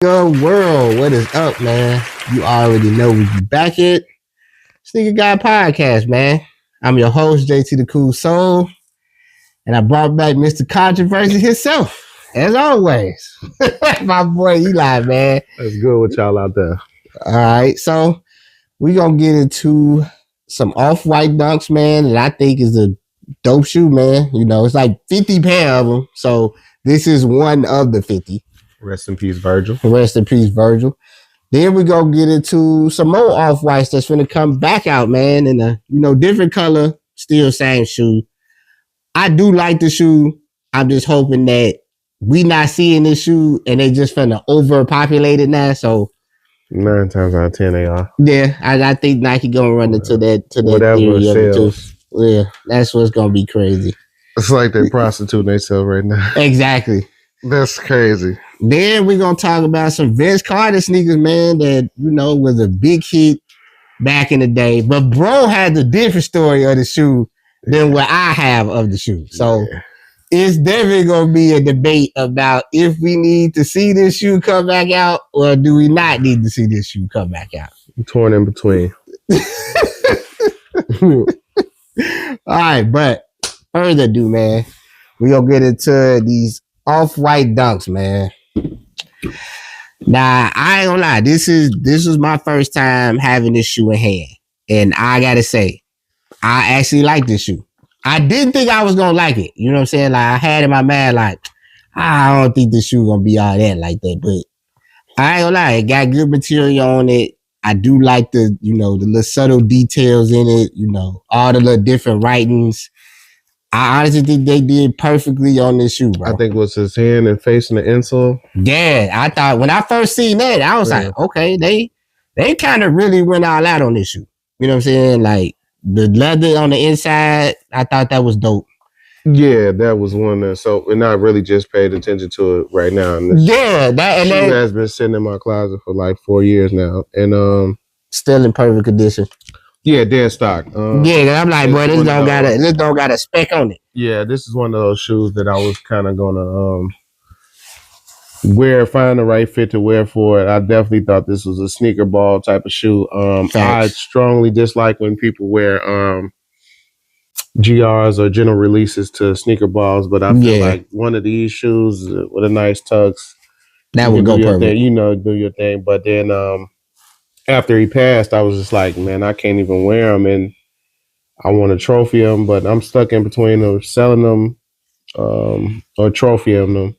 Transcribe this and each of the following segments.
Good world, what is up, man? You already know we be back at Sneaker Guy Podcast, man. I'm your host, JT the Cool Soul, and I brought back Mr. Controversy himself, as always. My boy Eli, man. That's good with y'all out there. All right, so we gonna get into some off-white dunks, man, that I think is a dope shoe, man. You know, it's like 50 pair of them, so this is one of the 50. Rest in peace, Virgil. Rest in peace, Virgil. Then we go get into some more off-whites that's gonna come back out, man, in a different color, still same shoe. I do like the shoe. I'm just hoping that we not seeing this shoe and they just finna overpopulate it now. So 9 times out of 10 they are. yeah, I think Nike gonna run into that whatever theory of it too. sells. Yeah, that's what's gonna be crazy. It's like they prostituting themselves right now. Exactly. That's crazy. Then we're gonna talk about some Vince Carter sneakers, man, that was a big hit back in the day. But bro had the different story of the shoe than what I have of the shoe. So it's definitely gonna be a debate about if we need to see this shoe come back out or do we not need to see this shoe come back out. I'm torn in between. All right, but further ado, man, we gonna get into these off-white dunks, man. Now, I ain't gonna lie, this was my first time having this shoe in hand. And I gotta say, I actually like this shoe. I didn't think I was gonna like it. You know what I'm saying? Like, I had in my mind, like, I don't think this shoe gonna be all that like that. But I ain't gonna lie, it got good material on it. I do like the little subtle details in it, all the little different writings. I honestly think they did perfectly on this shoe, bro. I think it was his hand and facing the insole. Yeah, I thought when I first seen that, I was like, okay, they kind of really went all out on this shoe. You know what I'm saying? Like the leather on the inside, I thought that was dope. Yeah, that was one that, and I really just paid attention to it right now. And that has been sitting in my closet for like 4 years now, and still in perfect condition. Yeah, dead stock. Yeah, I'm like, boy, this don't got a speck on it. Yeah, this is one of those shoes that I was kind of gonna find the right fit to wear for it. I definitely thought this was a sneaker ball type of shoe. I strongly dislike when people wear GRs or general releases to sneaker balls, but I feel like one of these shoes with a nice tux that would go perfect. Do your thing. But then after he passed, I was just like, man, I can't even wear them, and I want to trophy them, but I'm stuck in between of selling them or trophying them.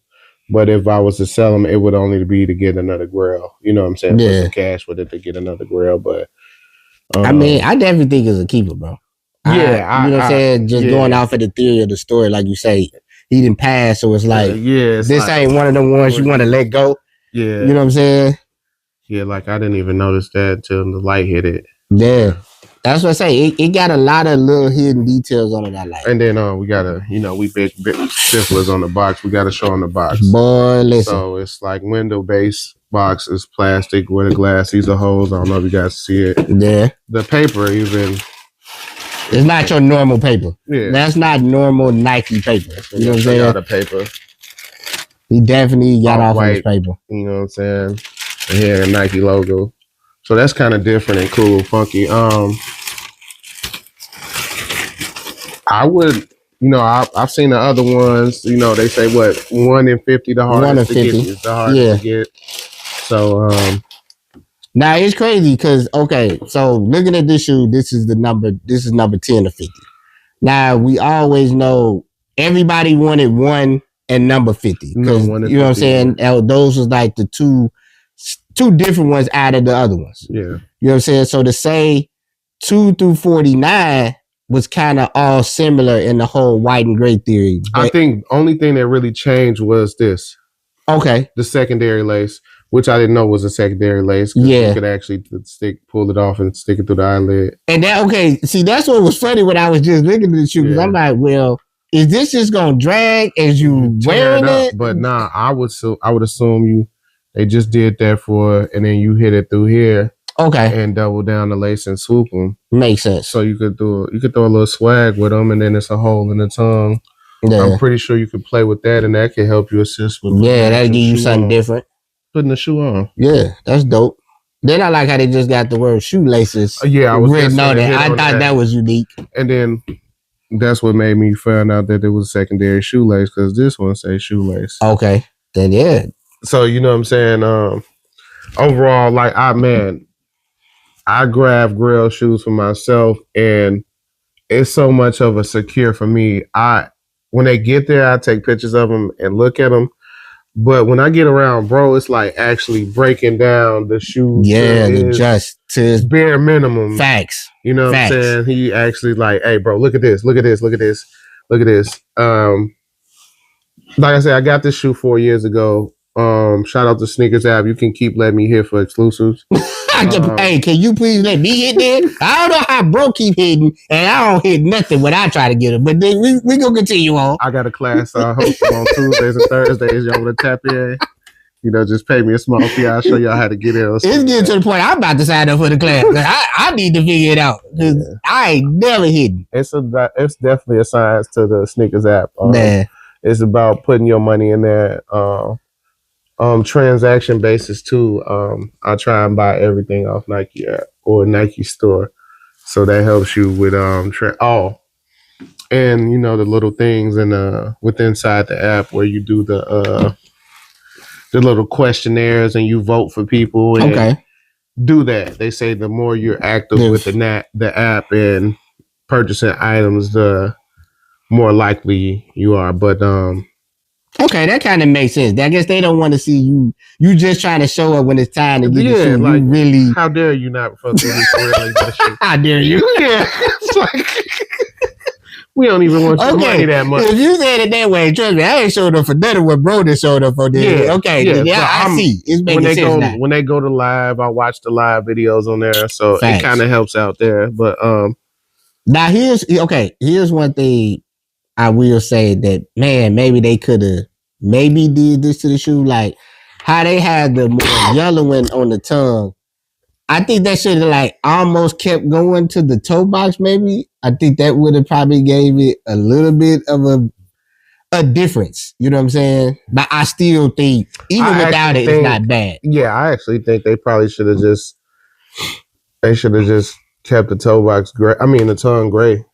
But if I was to sell them, it would only be to get another grail. You know what I'm saying? Put some cash with it to get another grail. But I mean, I definitely think it's a keeper, bro. Yeah, you know what I'm saying? Just going off of the theory of the story, like you say, he didn't pass, so it's like, this ain't one of the ones you want to let go. Yeah, you know what I'm saying? Yeah, like I didn't even notice that until the light hit it. Yeah. That's what I say. It got a lot of little hidden details on it I like. And then we gotta, we big stifflers on the box. We gotta show on the box. Boy, listen. So it's like window base box is plastic with a glass. These are holes. I don't know if you guys see it. Yeah. The paper even. It's not your normal paper. Yeah. That's not normal Nike paper. You know what I'm saying? The paper. He definitely got off on his paper. You know what I'm saying? Here, a Nike logo. So that's kind of different and cool, funky. I would, I've seen the other ones. They say what 1 in 50, the hardest to get is the hardest to get. So now it's crazy because so looking at this shoe, this is number 10 of 50. Now we always know everybody wanted 1 and number 50 because you know what I'm saying. Those was like the two different ones out of the other ones. Yeah. You know what I'm saying? So to say 2 through 49 was kind of all similar in the whole white and gray theory. I think only thing that really changed was this. Okay. The secondary lace, which I didn't know was a secondary lace. Yeah. You could actually pull it off and stick it through the eyelid. And see, that's what was funny when I was just looking at the shoe because I'm like, well, is this just going to drag as you wearing it? But nah, I would assume they just did that and then you hit it through here. Okay. And double down the lace and swoop them. Makes sense. So you could throw a little swag with them, and then it's a hole in the tongue. Yeah. I'm pretty sure you could play with that, and that can help you assist with. Yeah, that'll give you something different. putting the shoe on. Yeah, that's dope. Then I like how they just got the word shoelaces Yeah, I was just written on gonna it. hit I on thought that was unique. And then that's what made me find out that it was secondary shoelace because this one says shoelace. Okay, then yeah. So you know what I'm saying. Overall, like I grab Grail shoes for myself, and it's so much of a secure for me. When they get there, I take pictures of them and look at them. But when I get around, bro, it's like actually breaking down the shoes. Yeah, to his bare minimum. Facts. You know what I'm saying? He actually like, hey, bro, look at this, look at this, look at this, look at this. Like I said, I got this shoe 4 years ago. Shout out to Sneakers App. You can keep letting me hit for exclusives. Hey, can you please let me hit there? I don't know how bro keep hitting, and I don't hit nothing when I try to get him. But then we gonna continue on. I got a class hosted on Tuesdays and Thursdays. Y'all want to tap in? You know, just pay me a small fee. I'll show y'all how to get in. It's getting to the point I'm about to sign up for the class. I need to figure it out because I ain't never hidden. It's definitely a science to the Sneakers App. Man. It's about putting your money in there. Transaction basis too. I try and buy everything off Nike app or Nike store, so that helps you with and you know the little things with inside the app where you do the little questionnaires and you vote for people. And okay. Do that. They say the more you're active with the app and purchasing items, the more likely you are. But okay, that kind of makes sense. I guess they don't want to see you. You just trying to show up when it's time to get the shoe. Like, you really. How dare you not fuck with me for real? How dare you? Yeah, it's like we don't even want your money that much. If you said it that way, trust me, I ain't showed up for nothing. What bro just showed up for this. Yeah, okay, yeah, I see. It's making sense now. When they go to live, I watch the live videos on there, so it kind of helps out there. But now here's one thing. I will say that, man, maybe they could have did this to the shoe, like how they had the more yellowing on the tongue. I think that should have like almost kept going to the toe box. Maybe I think that would have probably gave it a little bit of a difference. You know what I'm saying? But I still think even without it, it's not bad. Yeah, I actually think they probably should have just kept the toe box gray. I mean the tongue gray.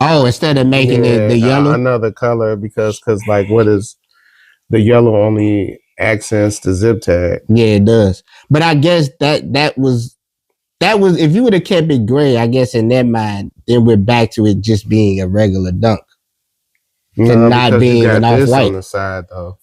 Oh, instead of making it the yellow, another color because like what is the yellow only accents the zip tag? Yeah, it does. But I guess that was if you would have kept it gray, I guess in their mind, then we're back to it just being a regular dunk, not being an off-white on the side though.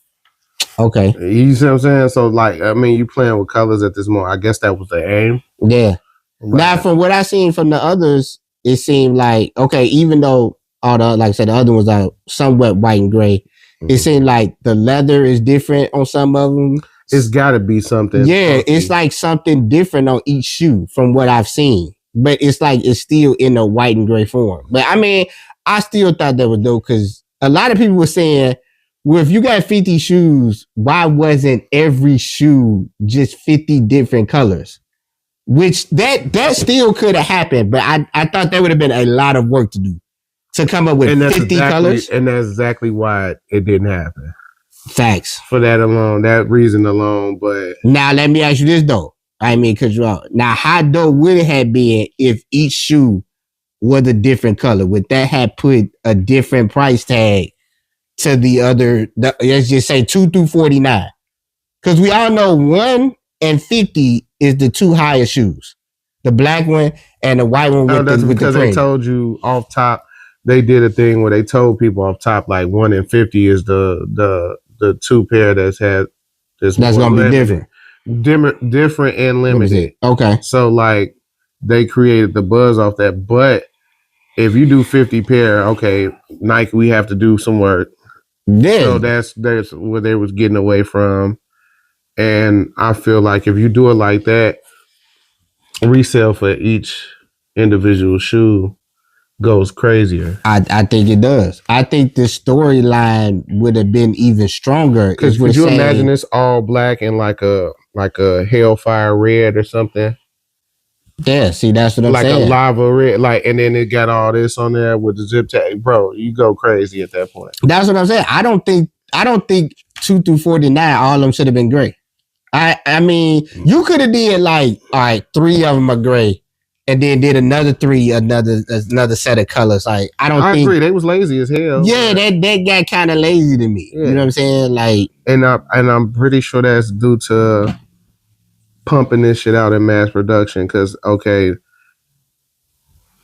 Okay, you see what I'm saying? So like, I mean, you playing with colors at this moment. I guess that was the aim. Yeah. Right. Now, from what I seen from the others, it seemed like, okay, even though like I said, the other ones are somewhat white and gray, it seemed like the leather is different on some of them. It's got to be something. Yeah, funky. It's like something different on each shoe from what I've seen. But it's like it's still in a white and gray form. But I mean, I still thought that was dope because a lot of people were saying, well, if you got 50 shoes, why wasn't every shoe just 50 different colors? Which that still could have happened, but I thought that would have been a lot of work to do to come up with 50 colors. And that's exactly why it didn't happen. Facts. For that reason alone. But now let me ask you this though. I mean, cause now how dope would it have been if each shoe was a different color? Would that have put a different price tag to the other? Let's just say 2 through 49, because we all know 1 and 50 is the two highest shoes, the black one and the white one with the because they told you off top. They did a thing where they told people off top like 1 and 50 is the two pair that's gonna be different and limited. Okay, so like they created the buzz off that. But if you do 50 pair, okay, Nike, we have to do some work. Yeah, so that's where they was getting away from. And I feel like if you do it like that, resale for each individual shoe goes crazier. I think it does. I think the storyline would have been even stronger. Because could you imagine this all black and like a hellfire red or something? Yeah, see, that's what I'm saying. Like a lava red, and then it got all this on there with the zip tag. Bro, you go crazy at that point. That's what I'm saying. I don't think 2 through 49, all of them should have been gray. I mean, you could have did like, all right, 3 of them are gray, and then did another 3, another set of colors. Like, I agree. They was lazy as hell. Yeah, that got kind of lazy to me. Yeah. You know what I'm saying? Like, and I'm pretty sure that's due to pumping this shit out in mass production. Because okay,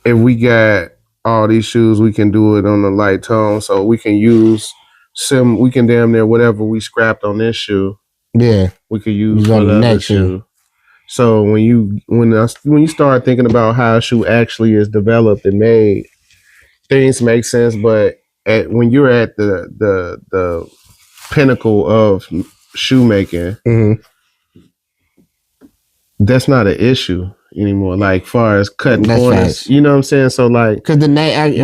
if we got all these shoes, we can do it on the light tone, so we can use we can damn near whatever we scrapped on this shoe. Yeah, we could use for the next shoe. So when you start thinking about how a shoe actually is developed and made, things make sense. But when you're at the pinnacle of shoemaking, that's not an issue anymore. Like far as cutting corners, nice. You know what I'm saying? So like, because you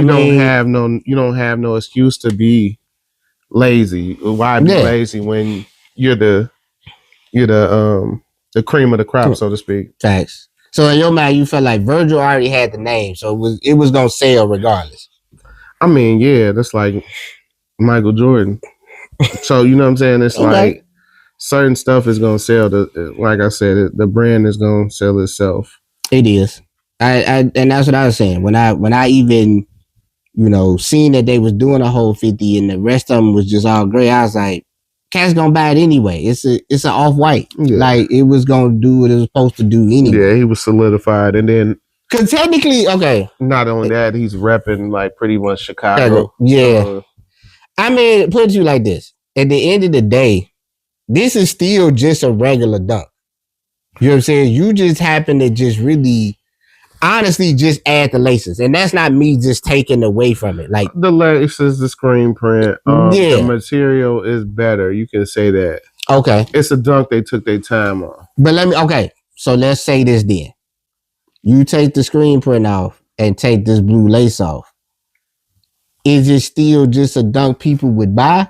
don't have no excuse to be lazy. Why be lazy when you're the cream of the crop, so to speak. Facts. So in your mind, you felt like Virgil already had the name, so it was gonna sell regardless. I mean, yeah, that's like Michael Jordan. So you know what I'm saying? It's like certain stuff is gonna sell. Like I said, the brand is gonna sell itself. It is. And that's what I was saying. When I even, seen that they was doing a whole 50 and the rest of them was just all gray, I was like, cat's gonna buy it anyway. It's an off-white. Yeah. Like, it was gonna do what it was supposed to do anyway. Yeah, he was solidified. And then, because technically, okay, not only that, he's repping like pretty much Chicago. Yeah. I mean, put it to you like this. At the end of the day, this is still just a regular dunk. You know what I'm saying? You just happen to just really, honestly, just add the laces. And that's not me just taking away from it. Like, the laces, the screen print, the material is better. You can say that. Okay. It's a dunk they took their time on. But so let's say this then. You take the screen print off and take this blue lace off. Is it still just a dunk people would buy?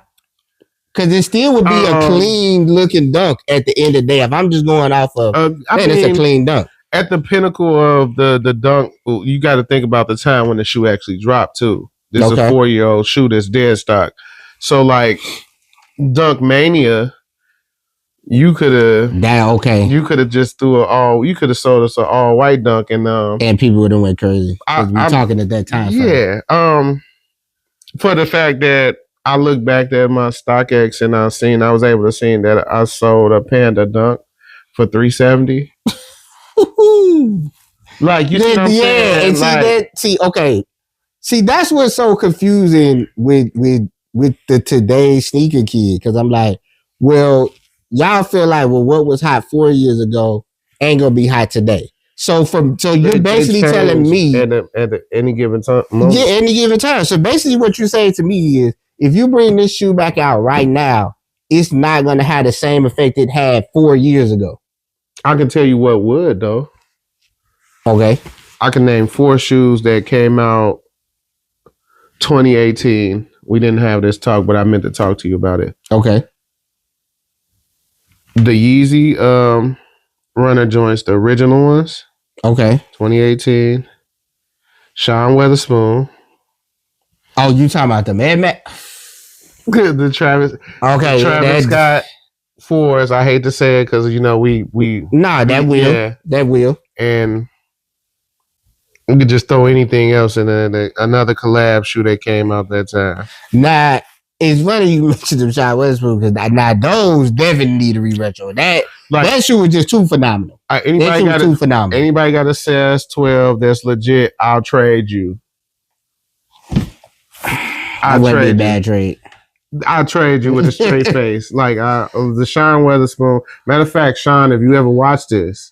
Because it still would be a clean looking dunk at the end of the day. If I'm just going off of, it's a clean dunk. At the pinnacle of the dunk, you got to think about the time when the shoe actually dropped too. This is a 4-year-old shoe that's dead stock. So like Dunk Mania, you could have You could have just you could have sold us an all white dunk and people would have went crazy. I'm talking at that time. Yeah. For the fact that I look back at my StockX and I was able to see that I sold a Panda Dunk for $370. Like, you see what I'm saying? And see, that's what's so confusing with the today's sneaker kid. Because I'm like, well, y'all feel like, well, what was hot 4 years ago ain't gonna be hot today. So you're basically telling me at any given time. Yeah, any given time. So basically, what you're saying to me is, if you bring this shoe back out right now, it's not gonna have the same effect it had 4 years ago. I can tell you what would, though. Okay. I can name 4 shoes that came out 2018. We didn't have this talk, but I meant to talk to you about it. Okay. The Yeezy runner joints, the original ones. Okay. 2018. Sean Weatherspoon. Oh, you talking about the Mad Max? The Travis. Okay. The Travis Scott 4s. I hate to say it because we. Nah, that will. Yeah. That will. And we could just throw anything else in another collab shoe that came out that time. Nah, it's funny you mentioned the Sean Weatherspoon because now those definitely need a re-retro. That shoe was just too phenomenal. Anybody got a CS 12 that's legit? I'll trade you. That wouldn't be a bad trade. I'll trade you with a straight face. Like the Sean Weatherspoon. Matter of fact, Sean, if you ever watch this,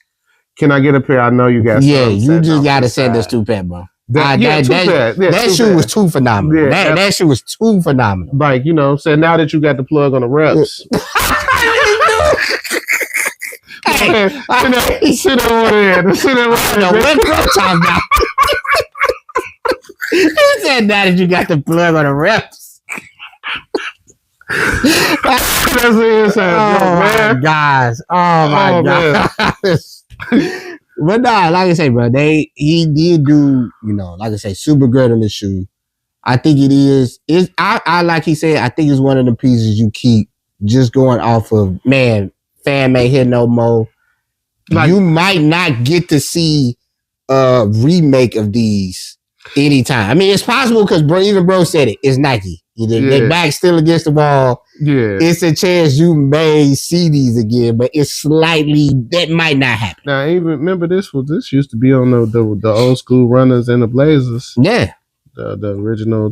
can I get a pair? I know you got. Yeah, you just got to send us 2 pair, bro. That shoe was too phenomenal. Yeah, that shoe was too phenomenal. Like, so now that you got the plug on the reps. Sit over there. What talking about? He said now that you got the plug on the reps. That's the inside. My gosh. Oh my gosh. But nah, like I say, bro, he did do, like I say, super good on the shoe. I think it is. I like he said, I think it's one of the pieces you keep just going off of, man, fam ain't here no more. Like- You might not get to see a remake of these anytime. I mean, it's possible because bro said it. It's Nike. Their back's still against the wall. Yeah. It's a chance you may see these again, but it's slightly that might not happen. Now, even remember this used to be on the old school runners and the Blazers. Yeah. The original.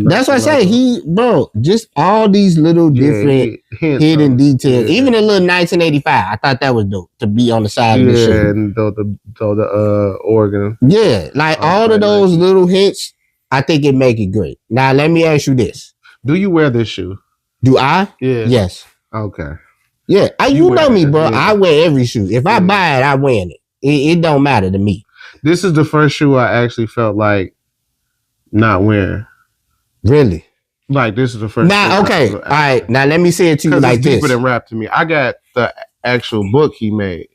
That's what I say. Just all these little different hidden details. Yeah. Even a little 1985. I thought that was dope to be on the side of the shoe. Yeah, and the Oregon. Yeah, like all of those little hints, I think it make it great. Now, let me ask you this. Do you wear this shoe? Do I? Yeah. Yes. Okay. Yeah. You know me, bro. Yeah. I wear every shoe. If I buy it, I wear it. It don't matter to me. This is the first shoe I actually felt like not wearing. Really? Like, this is the first. Now, okay. All right. Now, let me say it to you like it's this. deeper than rap to me. I got the actual book he made.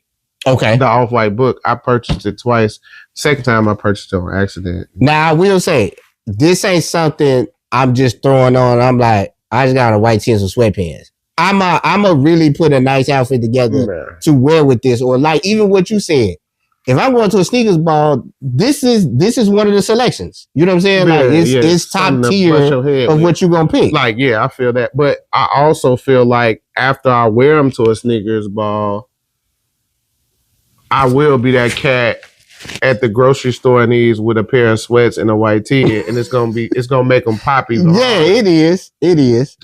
Okay. The Off-White book. I purchased it twice. Second time I purchased it on accident. Now, I will say, this ain't something I'm just throwing on. I'm like, I just got a white tee and some sweatpants. I'm a really put a nice outfit together to wear with this, or like even what you said. If I'm going to a sneakers ball, this is one of the selections. You know what I'm saying? Yeah, like it's top tier of what you gonna pick. Like, yeah, I feel that, but I also feel like after I wear them to a sneakers ball, I will be that cat at the grocery store in these with a pair of sweats and a white tee, and it's gonna make them poppy. Yeah, it is.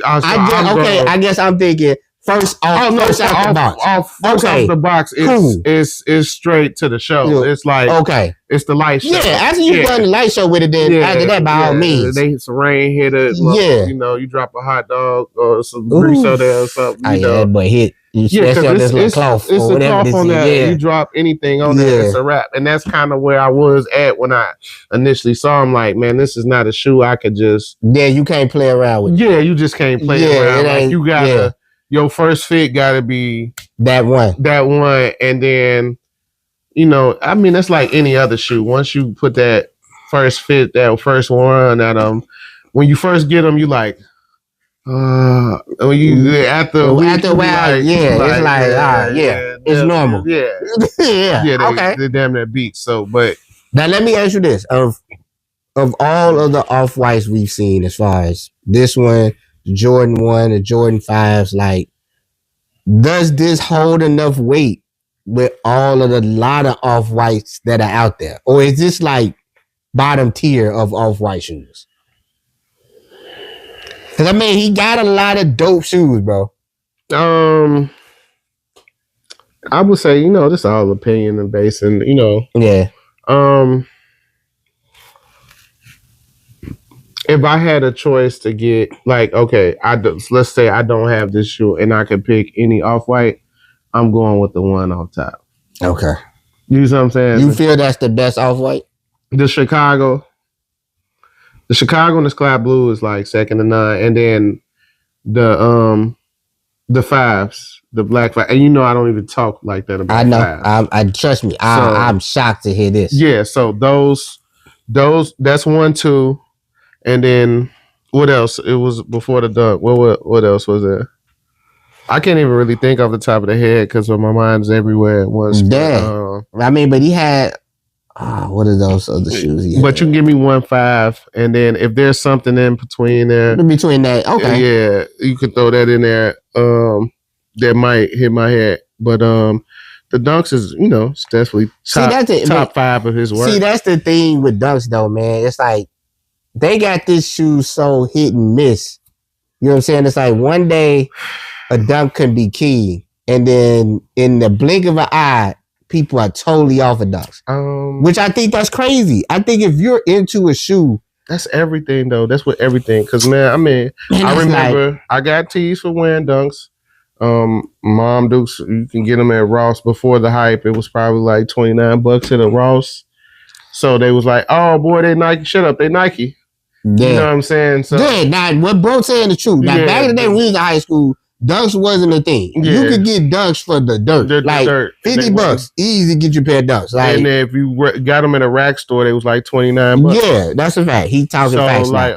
I guess I'm thinking first off the box. It's straight to the show. Yeah. It's like it's the light show. Yeah, after you run the light show with it, then after that, by all means, they some rain hitter. You know, you drop a hot dog or some grease on there or something. You know, but hit. It's a cloth on that. Yeah. You drop anything on there, it's a wrap. And that's kind of where I was at when I initially saw him. Like, man, this is not a shoe I could just. Yeah, you can't play around with. Yeah, you just can't play around. Like, you gotta. Your first fit gotta be that one, and then, you know, I mean, that's like any other shoe. Once you put that first fit, that first one at them, when you first get them, you like. When you after a while, it's normal. Yeah, they damn that beat. So, but now let me ask you this: of all of the Off-Whites we've seen, as far as this one, the Jordan 1, the Jordan 5s, like, does this hold enough weight with all of the lot of Off-Whites that are out there, or is this like bottom tier of Off-White shoes? Because, I mean, he got a lot of dope shoes, bro. I would say, you know, this is all opinion and base, and, you know. Yeah. If I had a choice to get, like, okay, let's say I don't have this shoe and I could pick any Off-White, I'm going with the one on top. Okay. You know what I'm saying? You feel that's the best Off-White? The Chicago and the Sky Blue is like second to none, and then the 5s, the black 5, and you know I don't even talk like that about. I know. 5s. I trust me. I'm shocked to hear this. Yeah. So those that's 1, 2, and then what else? It was before the Dunk. What else was there? I can't even really think off the top of the head because my mind's everywhere at once. Yeah. I mean, but he had. What are those other shoes? But you can give me 1, 5, and then if there's something in between there, okay, yeah, you could throw that in there. That might hit my head, but the Dunks is, you know, it's definitely top 5 of his work. See, that's the thing with Dunks, though, man. It's like they got this shoe so hit and miss. You know what I'm saying? It's like one day a Dunk can be key, and then in the blink of an eye, people are totally off of Dunks, which I think that's crazy. I think if you're into a shoe, that's everything though. That's what everything. Because man, I mean, I remember I got tees for wearing Dunks. Mom Dukes, you can get them at Ross before the hype. It was probably like $29 at a Ross. So they was like, "Oh boy, they Nike. Shut up, they Nike." Yeah. You know what I'm saying? So now what bro saying the truth. Now back in the day when we was in high school, Dunks wasn't a thing. Yeah. You could get Dunks for the dirt. $50, easy to get you a pair of Dunks. Like, and then if you got them in a rack store, they was like $29. Yeah, that's a fact. He talking facts. So like,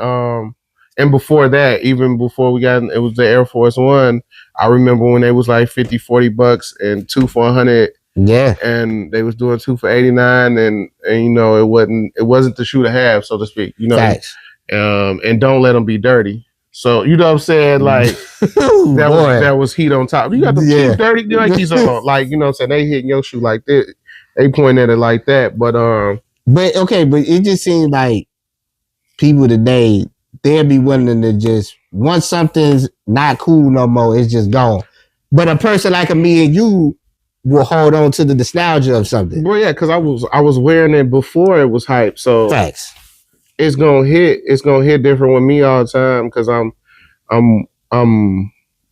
And before that, even before we got, it was the Air Force One. I remember when they was like $50-$40 and 2 for 100. Yeah. And they was doing 2 for 89, and you know it wasn't the shoe to have, so to speak. You know, Facts. And don't let them be dirty. So you know what I'm saying? Like that was heat on top. You got the shoes dirty, like these on, like you know what I'm saying? They hitting your shoe like this. They point at it like that, but okay, but it just seems like people today, they'll be willing to just, once something's not cool no more, it's just gone. But a person like me and you will hold on to the nostalgia of something. Well, yeah, because I was wearing it before it was hype, so facts. It's gonna hit different with me all the time because I'm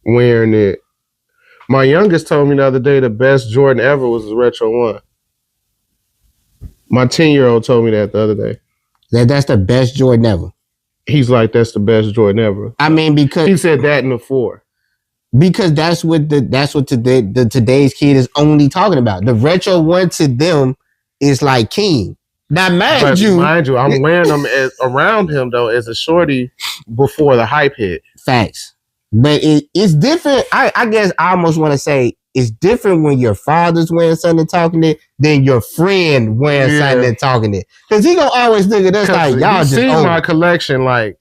wearing it. My youngest told me the other day the best Jordan ever was the Retro 1. My 10-year-old told me that the other day. That's the best Jordan ever. He's like, that's the best Jordan ever. I mean, because he said that in the 4. Because that's what today's kid is only talking about. The Retro 1 to them is like king. Now, mind you, I'm wearing them around him though as a shorty before the hype hit. Facts, but it's different. I guess I almost want to say it's different when your father's wearing something and talking it than your friend wearing something and talking it. Because he gonna always look at us like y'all just see my collection, like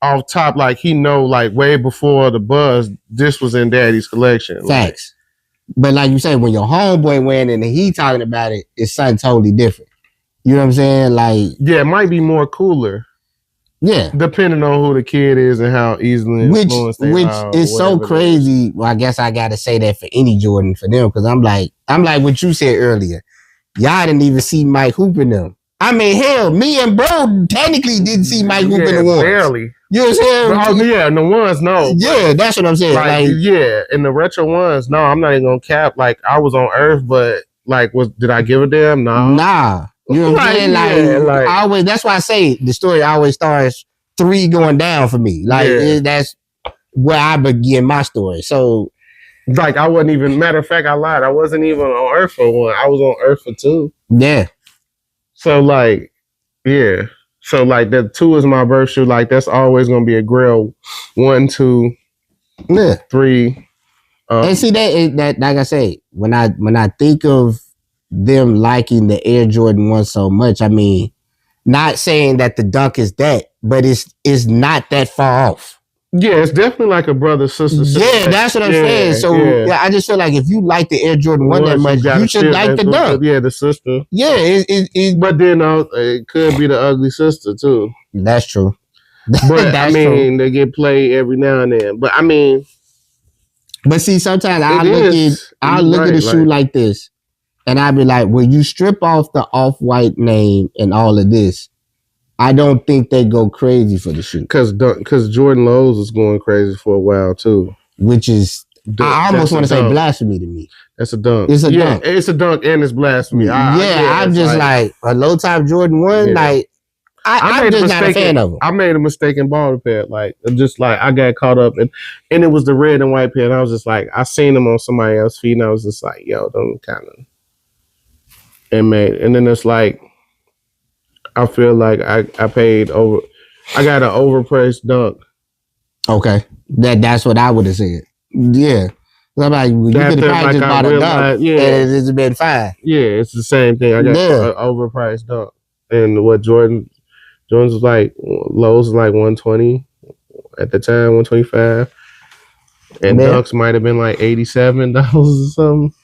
off top, like he know like way before the buzz. This was in Daddy's collection. Facts, but like you say, when your homeboy wearing it and he talking about it, it's something totally different. You know what I'm saying? Like, yeah, it might be more cooler. Yeah, depending on who the kid is and how easily influenced they are. Which is so crazy. Well, I guess I gotta say that for any Jordan for them because I'm like what you said earlier. Y'all didn't even see Mike Hoop in them. I mean, hell, me and bro technically didn't see Mike Hoop in the ones. Barely. You know what I'm saying? Oh yeah, and the ones, no. Yeah, that's what I'm saying. Like yeah, and the Retro ones, no, I'm not even gonna cap. Like I was on Earth, but like, did I give a damn? No. Nah. You know what I'm saying? Like I always, that's why I say the story always starts 3 going down for me. Like that's where I begin my story. So like I wasn't even, matter of fact, I lied. I wasn't even on Earth for 1. I was on Earth for 2. Yeah. So like, yeah. So like that 2 is my birth shoe. Like that's always gonna be a Grail 1, 2, 3. And see that like I say, when I think of them liking the Air Jordan 1 so much, I mean, not saying that the dunk is that, but it's not that far off. Yeah, it's definitely like a brother-sister. Yeah, that's what I'm saying. So yeah, I just feel like if you like the Air Jordan 1 that much, you should like the dunk. Yeah, the sister. Yeah, but then it could be the ugly sister too. That's true. But I mean, they get played every now and then. But I mean, but see, sometimes I look at a shoe like this. And I'd be like, when you strip off the Off-White name and all of this, I don't think they go crazy for the shoe. Because Jordan Lowe's was going crazy for a while too. Which is, I almost want to say blasphemy to me. That's a dunk. It's a dunk. It's a dunk and it's blasphemy. I'm just like a low-top Jordan 1, like, I'm just not a fan of them. I made a mistake in ball pair. Like, just like I got caught up and it was the red and white pair. And I was just like, I seen them on somebody else's feet and I was just like, yo, them kind of. And then it's like, I feel like I paid over. I got an overpriced dunk. Okay, that's what I would have said. Yeah, I'm like, you could have probably just bought a dunk. Yeah, and it's been fine. Yeah, it's the same thing. I got an overpriced dunk, and what Jordan's was like, Lowe's was like 120 at the time, 125, and dunks might have been like $87 or something.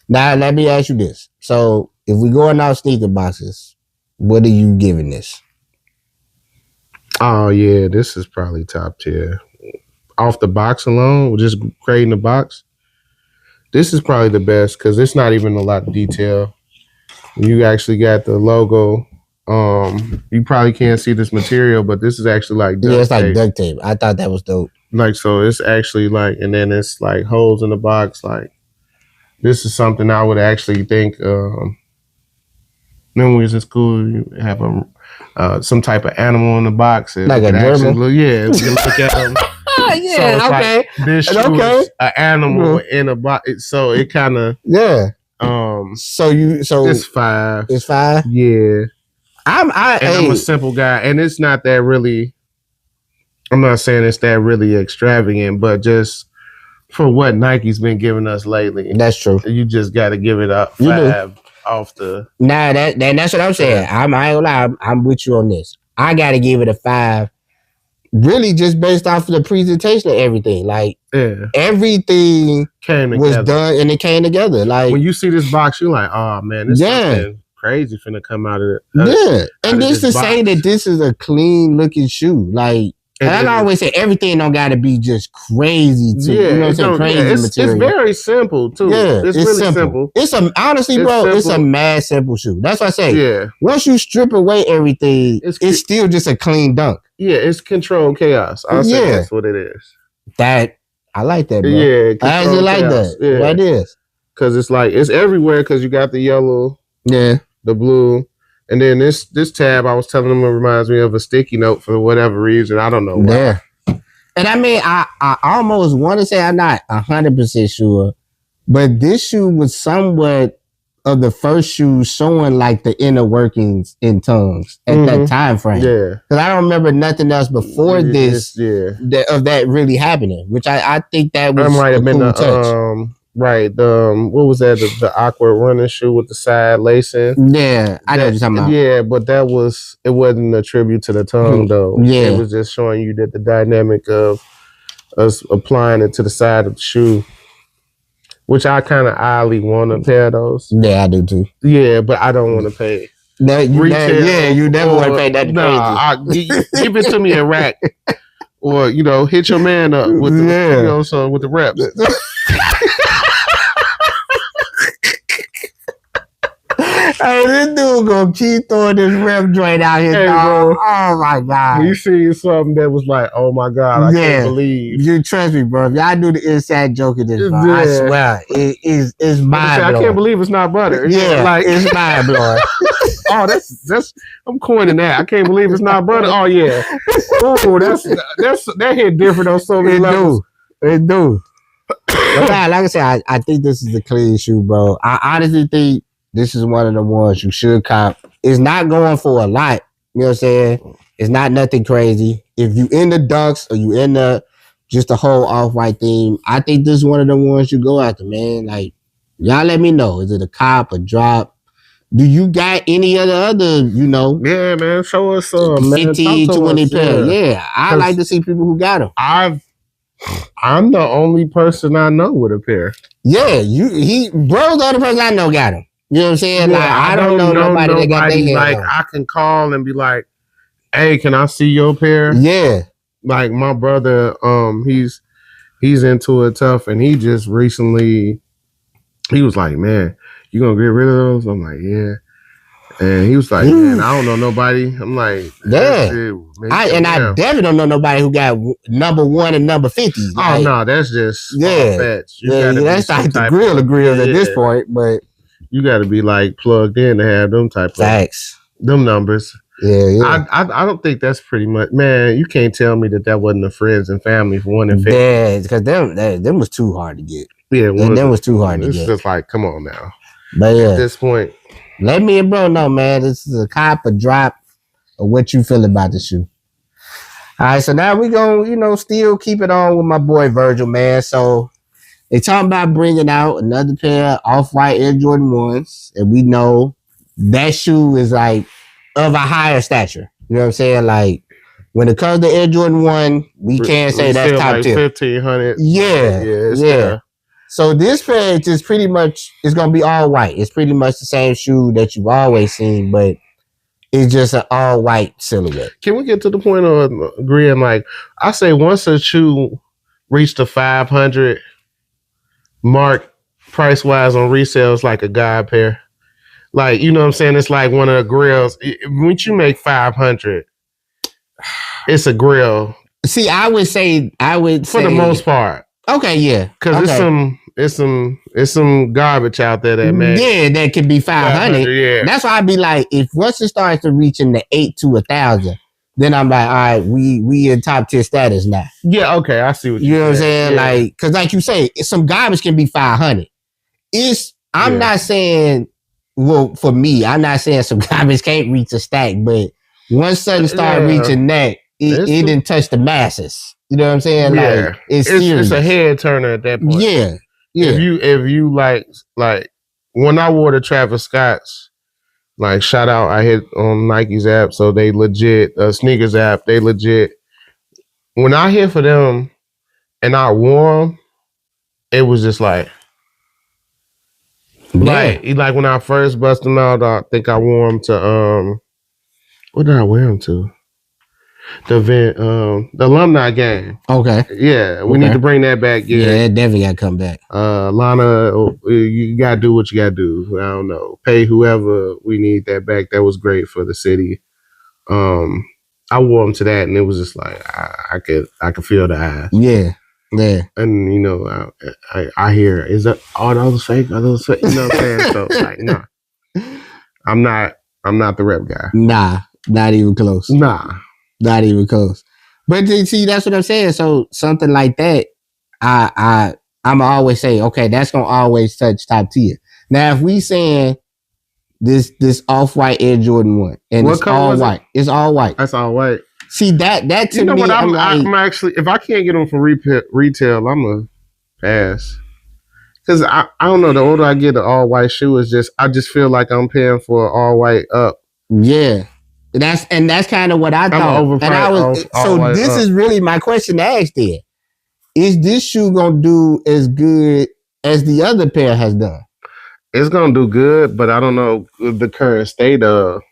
Now let me ask you this: so if we go in our sneaker boxes, what are you giving this? Oh yeah, this is probably top tier. Off the box alone, just creating the box, this is probably the best because it's not even a lot of detail. You actually got the logo. You probably can't see this material, but this is actually like duct tape. It's like duct tape. I thought that was dope. Like, so it's actually like, and then it's like holes in the box. Like, this is something I would actually think. Then when we was in school, you have some type of animal in the box. Like a German? Yeah, you look at them. Yeah, so okay. Like, this shoe is an animal in a box. So it kind of So it's 5. It's 5. Yeah. I'm a simple guy, and it's not that really. I'm not saying it's that really extravagant, but just for what Nike's been giving us lately, That's true. you just got to give it up You do. 5 off the. Nah, that's what I'm saying. Yeah. I ain't gonna lie. I'm with you on this. I gotta give it a 5. Really, just based off of the presentation and everything. Like Yeah, everything came was together. done and it came together. Like When you see this box, you're like, oh man, this Yeah. something crazy finna come out of it. yeah, and of this to this say box. that this is a clean looking shoe. Like And and I always say everything don't gotta be just crazy too. yeah, you know what I'm it saying? don't- Crazy yeah, it's material. very simple too. Yeah, it's really simple. It's honestly, It's bro, it's a simple. mad simple shoe. That's what I say. Yeah, Once you strip away everything, It's it's still just a clean dunk. yeah, it's controlled chaos. I'll say Yeah. that's what it is. That I like that, bro. Yeah, I actually controlled like chaos. that. Yeah, That is. because it's like it's everywhere. Because you got the yellow, Yeah. the blue, and then this tab. I was telling them it reminds me of a sticky note for whatever reason. I don't know why. Yeah. And I mean, I almost want to say I'm not 100% sure, but this shoe was somewhat of the first shoe showing like the inner workings in tongues at that time frame. Yeah, Because I don't remember nothing else before this Yeah, of that really happening, which I think that was that might a have been cool the touch. right. The what was that? The awkward running shoe with the side lacing. Yeah, I know what you're talking about. Yeah, but it wasn't a tribute to the tongue though. Yeah. It was just showing you that the dynamic of us applying it to the side of the shoe, which I kind of oddly want a pair of those. Yeah, I do too. Yeah, but I don't want to pay Yeah, you never want to pay that crazy. Give it to me a rack, or hit your man up with the so with the reps. Hey, this dude gonna keep throwing this rep joint out here, Hey, dog. bro. Oh my god. You see something that was like, oh my god, I Yeah. can't believe. You trust me, bro. If y'all do the inside joke of this, bro, I Yeah. swear, it's I mind can't blowing. believe it's not butter. Yeah, like it's mind blowing. oh, that's I'm coining that. I can't believe it's not butter. Oh yeah. Oh, that hit different on so many It levels. do. It do. But nah, like I said, I think this is a clean shoe, bro. I honestly think this is one of the ones you should cop. It's not going for a lot. You know what I'm saying? It's not nothing crazy. If you in the dunks or you in the just the whole off-white theme, I think this is one of the ones you go after, man. Like, y'all let me know. Is it a cop, a drop? Do you got any other, Yeah, man. Show us some, man. 15, Talk to 20 us, pair? Yeah, I 'Cause like to see people who got them. I'm the only person I know with a pair. Yeah, bro's the only person I know got them. You know what I'm saying? Yeah, like, I don't know nobody that got their hands like on 'em. I can call and be like, "Hey, can I see your pair?" Yeah. Like my brother, he's into it tough, and he just recently, he was like, "Man, you gonna get rid of those?" I'm like, "Yeah." And he was like, "Man, I don't know nobody." I'm like, Yeah. I I definitely don't know nobody who got number 1 and number 50. oh no, that's just Yeah. far-fetched. That's like the grill of grills at this point, but You got to be like plugged in to have them type of facts. them numbers. Yeah. I don't think that's pretty much. Man, you can't tell me that wasn't the friends and family for 1 and 50. Yeah, because them was too hard to get. Yeah, Them was too hard to it's get. just like, come on now. But At yeah, this point, let me and bro know, man. This is a cop, a drop, or what you feel about the shoe. All right, so now we gonna, still keep it on with my boy Virgil, man. So they talking about bringing out another pair of off-white Air Jordan 1s, and we know that shoe is like of a higher stature. You know what I'm saying? Like when it comes to Air Jordan 1, we can't say that's still top like tier. 1,500. Yeah, it's yeah. there. So this pair is pretty much, it's going to be all white. It's pretty much the same shoe that you've always seen, but it's just an all white silhouette. Can we get to the point of agreeing? Like, I say once a shoe reached the 500 mark price wise on resale, it's like a God pair. Like, you know what I'm saying? It's like one of the grills. Once you make 500, it's a grill. See, I would say for the most part. Okay, yeah. Because it's some garbage out there that man. Yeah, that could be 500. Yeah. That's why I'd be like, if once it starts to reach in the 8 to 1,000, then I'm like, all right, we in top tier status now. Yeah, okay, I see what you know what I'm saying. Yeah. Like, because like you say, some garbage can be 500. I'm not saying, well, for me, I'm not saying some garbage can't reach a stack, but once something start reaching that, it didn't touch the masses. You know what I'm saying? Yeah, like it's a head turner at that point. Yeah. If you like when I wore the Travis Scotts, like shout out, I hit on Nike's app, so they legit sneakers app. They legit. When I hit for them, and I wore them, it was just like when I first bust them out. I think I wore them to what did I wear them to? The event, the alumni game. Okay. Yeah, we need to bring that back. Yeah, it definitely got to come back. Lana, you got to do what you got to do. I don't know. Pay whoever. We need that back. That was great for the city. I wore them to that, and it was just like I could feel the eyes. Yeah. Yeah. And you know, I hear, is that all those fake? Are those fake? You know what I'm saying? So like, nah, I'm not the rep guy. Nah, not even close. Nah. Not even close. But see, that's what I'm saying. So something like that, I'm always say, okay, that's gonna always touch top tier. Now, if we saying this off-white Air Jordan 1, and it's all white, it's all white. That's all white. See that to me, what, I'm actually, if I can't get them for retail, I'm gonna pass. Because I don't know, the older I get, the all white shoe is just, I just feel like I'm paying for all white up. Yeah. That's kind of what I thought. And I was so this up. Is really my question to ask there. Is this shoe gonna do as good as the other pair has done? It's gonna do good, but I don't know the current state of.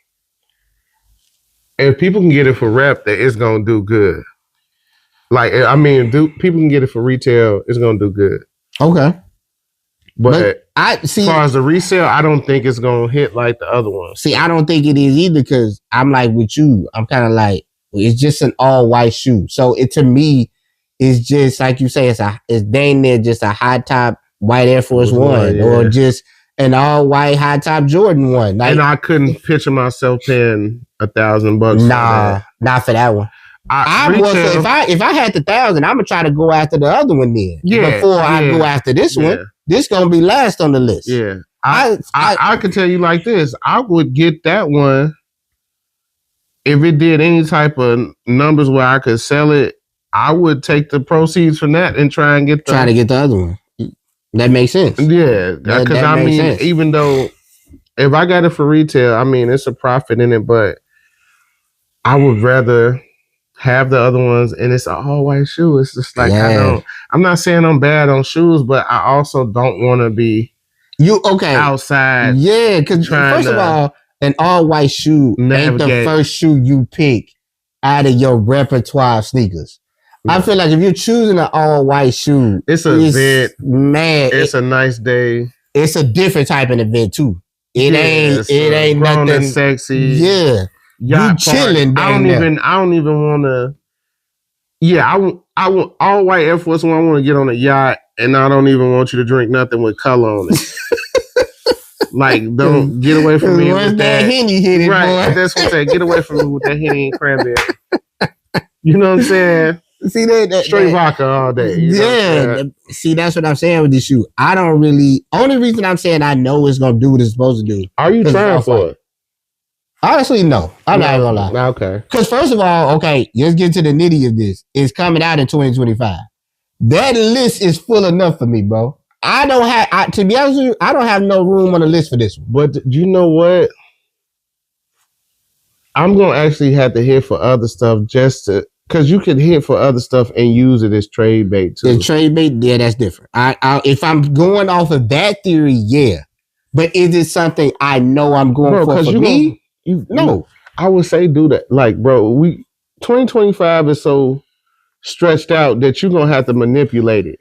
If people can get it for rep, that it's gonna do good. Like, I mean, people can get it for retail, it's gonna do good. Okay. But as far as the resale, I don't think it's gonna hit like the other ones. See, I don't think it is either, because I'm like with you. I'm kind of like, it's just an all white shoe. So it, to me, is just like you say, it's dang near just a high top white Air Force One, yeah. Or just an all white high top Jordan 1. Like, and I couldn't picture myself paying $1,000. Nah, not for that one. If I had the 1,000, I'm gonna try to go after the other one then. Yeah, before I go after this one. This gonna be last on the list. Yeah. I could tell you like this. I would get that one if it did any type of numbers where I could sell it. I would take the proceeds from that and try to get the other one. That makes sense. Yeah, because I mean, sense. Even though if I got it for retail, I mean, it's a profit in it, but I would rather have the other ones, and it's an all white shoe. It's just like, I'm not saying I'm bad on shoes, but I also don't want to be outside. Yeah, because first of all, an all white shoe ain't the first shoe you pick out of your repertoire of sneakers. Yeah. I feel like if you're choosing an all white shoe, it's an event. Man, it's a nice day. It's a different type of event too. It ain't nothing sexy. Yeah. You chilling. I don't even want to. Yeah, I want all white Air Force One. I want to get on a yacht, and I don't even want you to drink nothing with color on it. Like, don't get away from me with that Henny hitting, right? Boy. That's what I'm saying. Get away from me with that Henny and cranberry. You know what I'm saying? See that straight vodka all day. Yeah. See, that's what I'm saying with this shoe. I don't really. Only reason I'm saying I know it's gonna do what it's supposed to do. Are you trying for it? Honestly, no. I'm not gonna lie. Okay. Because first of all, okay, let's get to the nitty of this. It's coming out in 2025. That list is full enough for me, bro. I don't have, to be honest with you, I don't have no room on the list for this one. But you know what? I'm gonna actually have to hit for other stuff just to, because you can hit for other stuff and use it as trade bait too. The trade bait, yeah, that's different. If I'm going off of that theory, yeah. But is it something I know I'm going for me? No, I would say do that. Like, bro, 2025 is so stretched out that you're gonna have to manipulate it.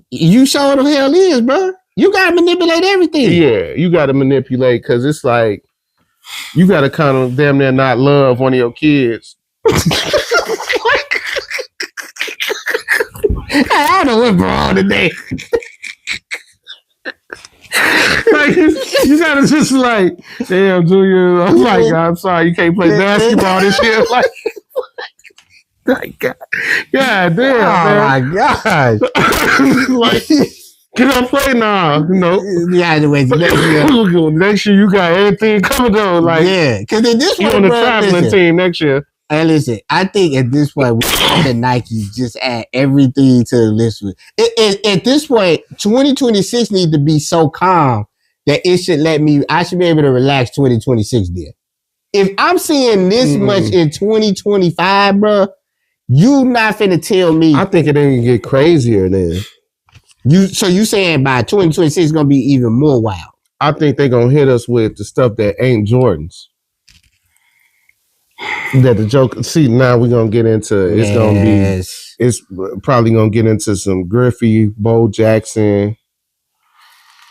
You sure the hell is, bro. You gotta manipulate everything. Yeah, you gotta manipulate, because it's like you gotta kind of damn near not love one of your kids. I don't know what's wrong today. Like, you gotta just like, damn, Junior, I'm sorry, you can't play basketball this year. Like God damn, man. My gosh. Like, can I play now? No. Yeah, anyway, next year you got everything coming on. Like, yeah, because then this you on the traveling team next year. Hey, listen, I think at this point, the Nike just add everything to the list. At this point, 2026 needs to be so calm that it should I should be able to relax 2026 there. If I'm seeing this much in 2025, bro, you not finna tell me. I think it ain't get crazier then. So you saying by 2026 is gonna be even more wild? I think they're gonna hit us with the stuff that ain't Jordans. That the joke. See, now we're gonna get into. It's gonna be. It's probably gonna get into some Griffey, Bo Jackson.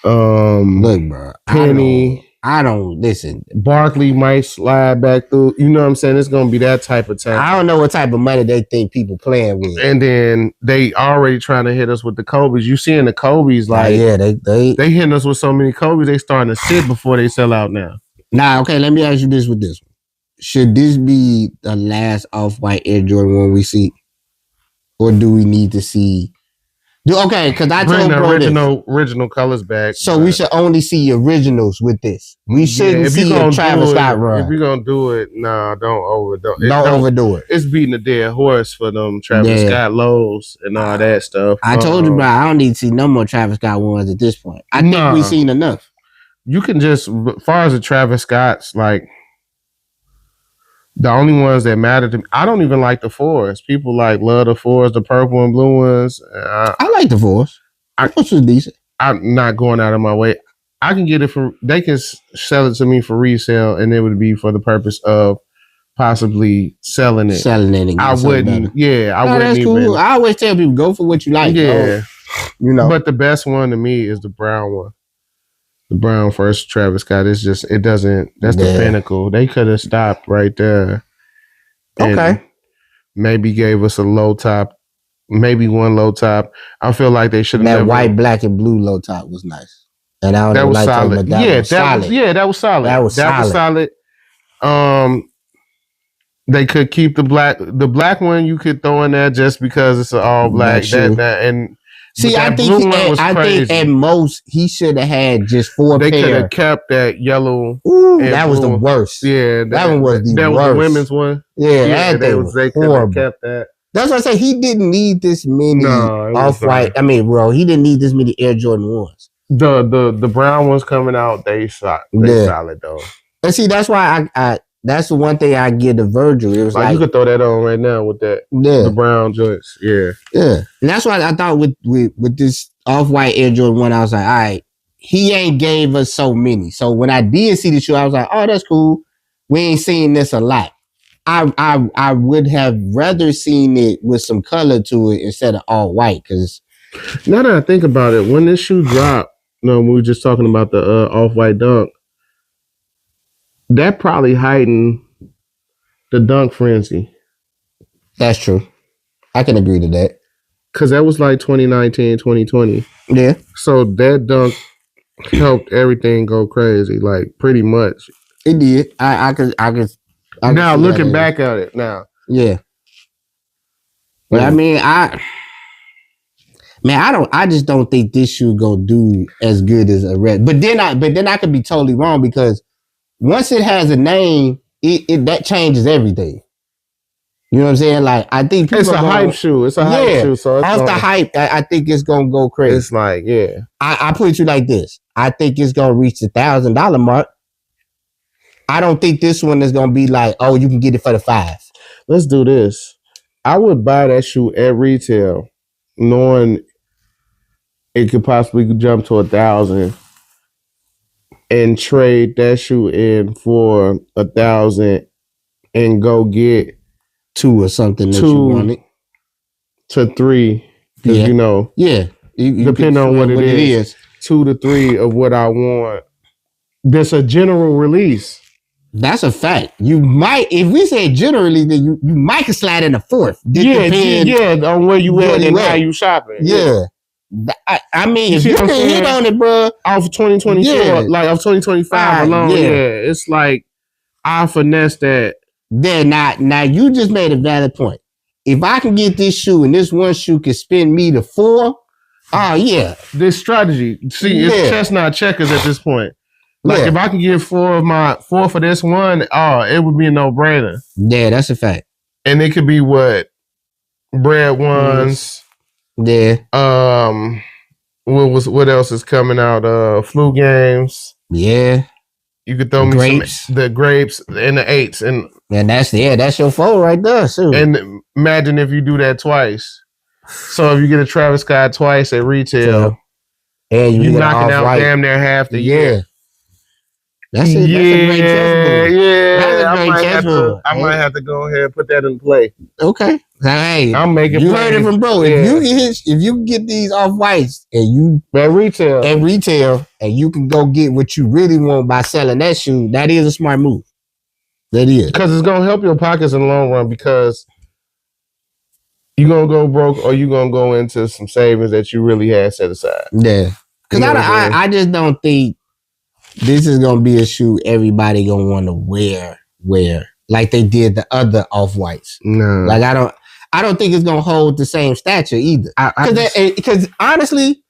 Look, bro. Penny. I don't listen. Barkley might slide back through. You know what I'm saying? It's gonna be that type of time. I don't know what type of money they think people playing with. And then they already trying to hit us with the Kobe's. You seeing the Kobe's like? Yeah, they hitting us with so many Kobe's. They starting to sit before they sell out now. Nah, okay. Let me ask you this with this one. Should this be the last Off-White Air Jordan 1 we see? Or do we need to see... Okay, because I told bro original colors back. So we should only see originals with this. We shouldn't see a Travis Scott run. If you're going to do it, nah, don't overdo it. Don't overdo it. It's beating a dead horse for them Travis Scott lows and all that stuff. I told you, bro, I don't need to see no more Travis Scott ones at this point. I think we've seen enough. You can just, as far as the Travis Scotts, like, the only ones that matter to me, I don't even like the fours. People love the fours, the purple and blue ones. I like the fours. The fours was decent. I'm not going out of my way. I can get it they can sell it to me for resale, and it would be for the purpose of possibly selling it. I wouldn't. Yeah, I wouldn't. That's cool. I always tell people, go for what you like. Yeah, bro. But the best one to me is the brown one. The brown first Travis Scott. It's just, it doesn't, that's the pinnacle. They could have stopped right there. Okay. Maybe gave us a low top, maybe one low top. I feel like they should have. That white, black, and blue low top was nice. And I don't that know was like solid. That was solid. That was solid. That was solid. They could keep the black one you could throw in there just because it's an all black. And see, I think at most he should have had just 4 They pair. could have kept that yellow. Ooh, that was the worst. Yeah, that one was the worst. That was the women's one. Yeah, they could have kept that. That's what I say. He didn't need this many Off-White. I mean, bro, he didn't need this many Air Jordan 1s. The brown ones coming out, they solid though. And see, that's why I that's the one thing I give to Virgil. It was like you could throw that on right now with that. Yeah. The brown joints. Yeah. Yeah. And that's why I thought with this Off-White Air Jordan 1, I was like, all right, he ain't gave us so many. So when I did see the shoe, I was like, oh, that's cool. We ain't seen this a lot. I would have rather seen it with some color to it instead of all white. Because now that I think about it, when this shoe dropped, we were just talking about the Off-White Dunk. That probably heightened the dunk frenzy. That's true. I can agree to that. Because that was like 2019, 2020. Yeah. So that dunk helped everything go crazy, like pretty much. It did. I could now looking back at it now. Yeah. But I mean, I just don't think this shoe gonna do as good as a red. But then I could be totally wrong because once it has a name, it that changes everything. You know what I'm saying? Like, I think it's a hype shoe. It's a hype shoe. So off the hype, I think it's gonna go crazy. It's like, yeah. I put it you like this. I think it's gonna reach the $1,000 mark. I don't think this one is gonna be like, oh, you can get it for the $5,000. Let's do this. I would buy that shoe at retail, knowing it could possibly jump to 1,000. And trade that shoe in for 1,000 and go get 2 or something that you wanted to 3. Because depending on what it is, 2 to 3 of what I want. That's a general release. That's a fact. You might, if we say generally, then you might slide in a 4th. On where you at and how you shopping. Yeah. I mean, if you can hit on it, bro, off 2024, like off 2025 alone, it's like I finesse that. Then now you just made a valid point. If I can get this shoe and this one shoe can spin me to 4, oh yeah, this strategy. See, it's chestnut checkers at this point. Like if I can get 4 for this one, it would be a no-brainer. Yeah, that's a fact. And it could be what? Bread ones. Yeah. What else is coming out? Flu games. Yeah. You could throw me the grapes and the 8s, and that's your foe right there. Too. And imagine if you do that twice. So if you get a Travis Scott twice at retail, and you knocking out damn near half the year. That's it. That's a great chess move. Yeah. I might have to go ahead and put that in play. Okay. Hey, I'm making. You heard it from bro. Yeah. If you get these off-whites and you at retail, and you can go get what you really want by selling that shoe, that is a smart move. That is, because it's gonna help your pockets in the long run. Because you gonna go broke, or you gonna go into some savings that you really had set aside. Yeah. Because I just don't think this is gonna be a shoe everybody gonna want to wear like they did the other off-whites. No, like I don't think it's gonna hold the same stature either. Because honestly,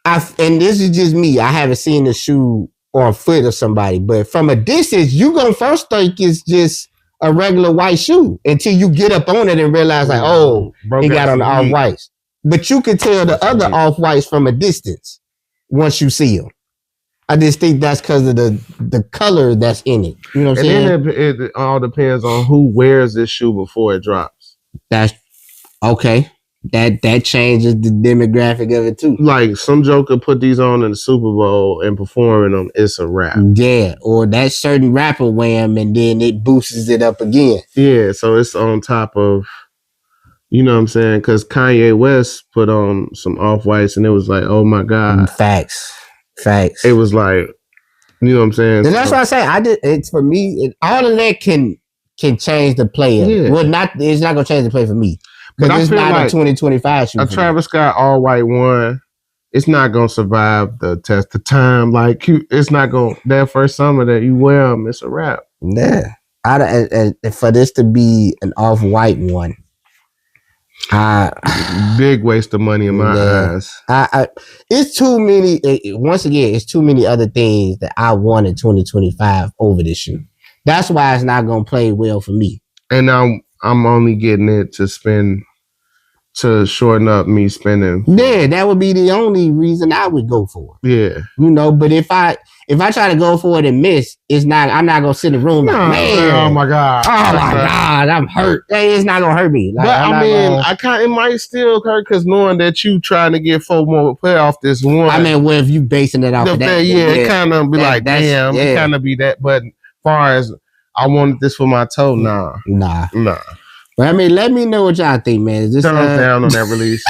and this is just me. I haven't seen the shoe on foot of somebody, but from a distance, you gonna first think it's just a regular white shoe until you get up on it and realize like, oh, he got on the off-whites. But you can tell the other off-whites from a distance once you see them. I just think that's because of the color that's in it. You know what I'm saying? And then it all depends on who wears this shoe before it drops. That's okay. That changes the demographic of it too. Like some joker put these on in the Super Bowl and performing them, it's a wrap. Yeah, or that certain rapper wear them and then it boosts it up again. Yeah, so it's on top of, you know what I'm saying? Because Kanye West put on some off-whites and it was like, oh my God. Facts. It was like, you know what I'm saying? And that's what I say. It's for me. All of that can change the player. Yeah. Well, it's not gonna change the play for me. But it's not like a 2025 shoe. A Travis Scott all-white one, it's not gonna survive the test of time. Like it's not gonna. That first summer that you wear them, it's a wrap. Yeah. For this to be an off-white one, big waste of money in my eyes. It's too many. Once again, it's too many other things that I want in 2025 over this shoe. That's why it's not gonna play well for me. And I'm only getting it to shorten up me spending. Yeah, that would be the only reason I would go for it. Yeah, you know. But if I try to go for it and miss, I'm not gonna sit in the room like, man, oh my God, I'm hurt. Hey, it's not gonna hurt me. Like, but it might still hurt because knowing that you trying to get 4 more playoff this one. I mean, well, if you basing it off of that, it kind of be like, damn, it kind of be that. But as far as I wanted this for my toe, nah. But I mean, let me know what y'all think, man. Is this thumbs down on that release,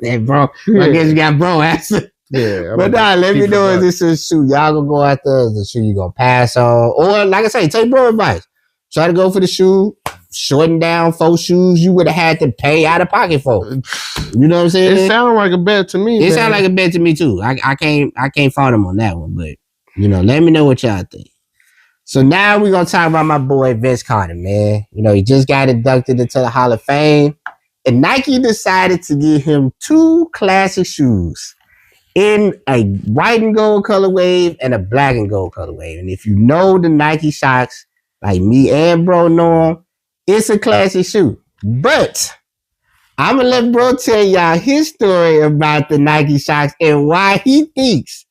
hey, bro. I guess you got bro answer. Yeah, but let me know if this is a shoe y'all gonna go after, is the shoe you gonna pass on, or like I say, take bro advice. Try to go for the shoe, shorten down 4 shoes you would have had to pay out of pocket for. You know what I'm saying? It sounded like a bet to me. It sounded like a bet to me too. I can't fault him on that one, but you know, let me know what y'all think. So now we're gonna talk about my boy Vince Carter, man. You know, he just got inducted into the Hall of Fame, and Nike decided to give him 2 classic shoes in a white and gold colorway and a black and gold colorway. And if you know the Nike Shox, like me and bro know them, it's a classic shoe. But I'm gonna let bro tell y'all his story about the Nike Shox and why he thinks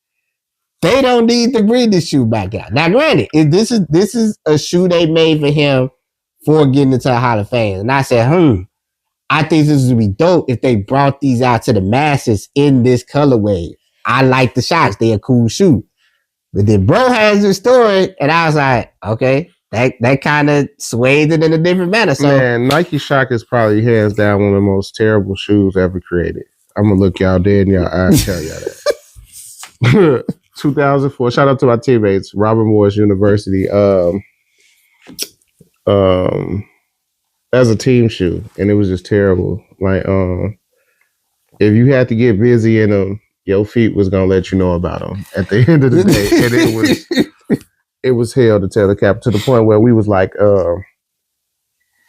they don't need to bring this shoe back out. Now, granted, this is a shoe they made for him for getting into the Hall of Fame. And I said, I think this would be dope if they brought these out to the masses in this colorway. I like the Shox. They're a cool shoe. But then bro has his story, and I was like, okay, that kind of swayed it in a different manner. So, man, Nike Shox is probably hands down one of the most terrible shoes ever created. I'm going to look y'all dead in your eyes and tell y'all that. 2004. Shout out to my teammates, Robert Morris University. As a team shoe, and it was just terrible. Like, if you had to get busy in them, your feet was gonna let you know about them at the end of the day, and it was hell to tell the cap to the point where we was like,